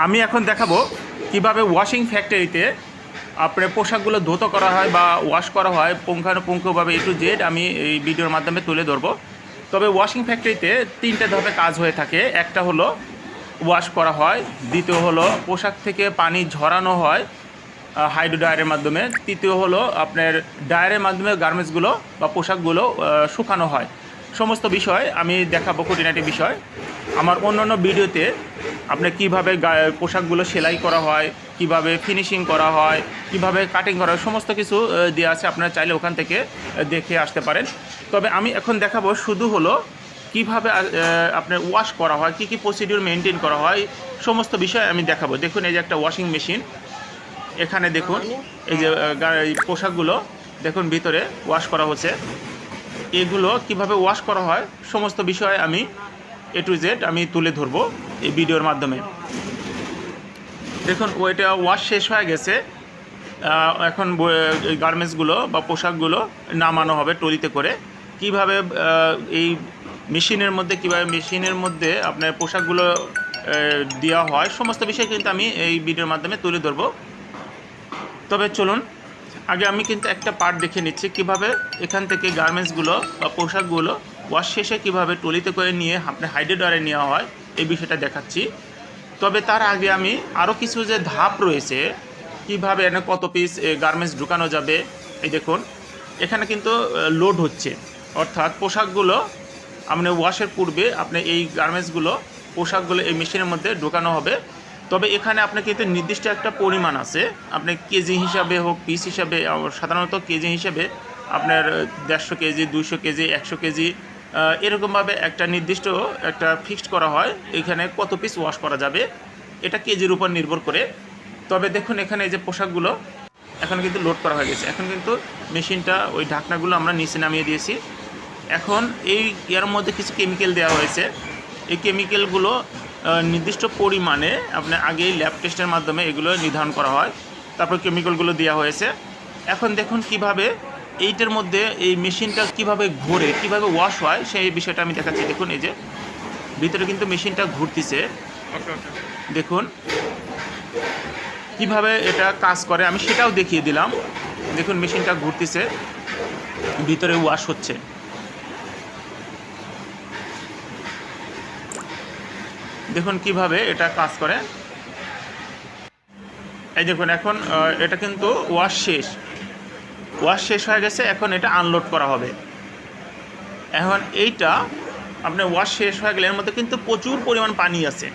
আমি এখন দেখাবো কিভাবে ওয়াশিং ফ্যাক্টরিতে আপনার পোশাকগুলো ধুতো করা হয় বা ওয়াশ করা হয় পুঙ্খানুপুঙ্খভাবে A to Z আমি এই ভিডিওর মাধ্যমে তুলে ধরবো। তবে ওয়াশিং ফ্যাক্টরিতে তিনটে ধাপে কাজ হয়ে থাকে। একটা হলো ওয়াশ করা হয়, দ্বিতীয় হলো পোশাক থেকে পানি ঝরানো হয় হাইড্রো ড্রায়ারের মাধ্যমে, তৃতীয় হলো আপনার ড্রায়ারের মাধ্যমে গার্মেন্টসগুলো বা পোশাকগুলো শুকানো হয়। সমস্ত বিষয় আমি দেখাবো, খুঁটিনাটি বিষয় আমার অন্যান্য ভিডিওতে। আপনার কীভাবে পোশাকগুলো সেলাই করা হয়, কিভাবে ফিনিশিং করা হয়, কিভাবে কাটিং করা হয়, সমস্ত কিছু দেওয়া আছে। আপনারা চাইলে ওখান থেকে দেখে আসতে পারেন। তবে আমি এখন দেখাবো শুধু হলো কীভাবে আপনার ওয়াশ করা হয়, কী কী প্রসিডিউর মেনটেন করা হয়, সমস্ত বিষয় আমি দেখাবো। দেখুন এই যে একটা ওয়াশিং মেশিন, এখানে দেখুন এই যে পোশাকগুলো দেখুন ভিতরে ওয়াশ করা হচ্ছে। এগুলো কিভাবে ওয়াশ করা হয় সমস্ত বিষয় আমি A to Z আমি তুলে ধরবো এই ভিডিওর মাধ্যমে। দেখুন ওইটা ওয়াশ শেষ হয়ে গেছে। এখন গার্মেন্টসগুলো বা পোশাকগুলো নামানো হবে ট্রলিতে করে। কিভাবে এই মেশিনের মধ্যে আপনার পোশাকগুলো দেওয়া হয় সমস্ত বিষয় কিন্তু আমি এই ভিডিওর মাধ্যমে তুলে ধরবো। তবে চলুন আগে আমি কিন্তু একটা পার্ট দেখে নিচ্ছি কিভাবে এখান থেকে গার্মেন্টসগুলো বা পোশাকগুলো ওয়াশ শেষে কীভাবে ট্রলিতে করে নিয়ে আপনার হাইড্রো ড্রায়ারে নেওয়া হয় এই বিষয়টা দেখাচ্ছি। তবে তার আগে আমি আরও কিছু যে ধাপ রয়েছে, কিভাবে এখানে কত পিস গার্মেন্টস ঢুকানো যাবে। এই দেখুন এখানে কিন্তু লোড হচ্ছে, অর্থাৎ পোশাকগুলো আপনি ওয়াশের পূর্বে আপনি এই গার্মেন্টসগুলো পোশাকগুলো এই মেশিনের মধ্যে ঢোকানো হবে। তবে এখানে আপনার কিন্তু নির্দিষ্ট একটা পরিমাণ আছে, আপনি কেজি হিসাবে হোক পিস হিসাবে, সাধারণত কেজি হিসাবে আপনার 150 কেজি 200 কেজি 100 কেজি এরকমভাবে একটা নির্দিষ্ট একটা ফিক্সড করা হয় এখানে কত পিস ওয়াশ করা যাবে, এটা কেজির উপর নির্ভর করে। তবে দেখুন এখানে এই যে পোশাকগুলো এখন কিন্তু লোড করা হয়ে গেছে। এখন কিন্তু মেশিনটা ওই ঢাকনাগুলো আমরা নিচে নামিয়ে দিয়েছি। এখন এই এর মধ্যে কিছু কেমিক্যাল দেওয়া হয়েছে। এই কেমিক্যালগুলো নির্দিষ্ট পরিমাণে আপনার আগেই ল্যাব টেস্টের মাধ্যমে এগুলো নির্ধারণ করা হয়, তারপর কেমিক্যালগুলো দেওয়া হয়েছে। এখন দেখুন কিভাবে এইটার মধ্যে এই মেশিনটা কিভাবে ঘোরে, কিভাবে ওয়াশ হয় সেই বিষয়টা আমি দেখাচ্ছি। দেখুন এই যে ভিতরে কিন্তু মেশিনটা ঘুরতেছে, দেখুন কিভাবে এটা কাজ করে আমি সেটাও দেখিয়ে দিলাম। দেখুন মেশিনটা ঘুরতেছে, ভিতরে ওয়াশ হচ্ছে। দেখুন কিভাবে এটা কাজ করে। এই দেখুন এখন এটা কিন্তু ওয়াশ শেষ হয়ে গেছে। এখন এটা আনলোড করা হবে। এখন এইটা আপনার ওয়াশ শেষ হয়ে গেলে এর মধ্যে কিন্তু প্রচুর পরিমাণ পানি আছে।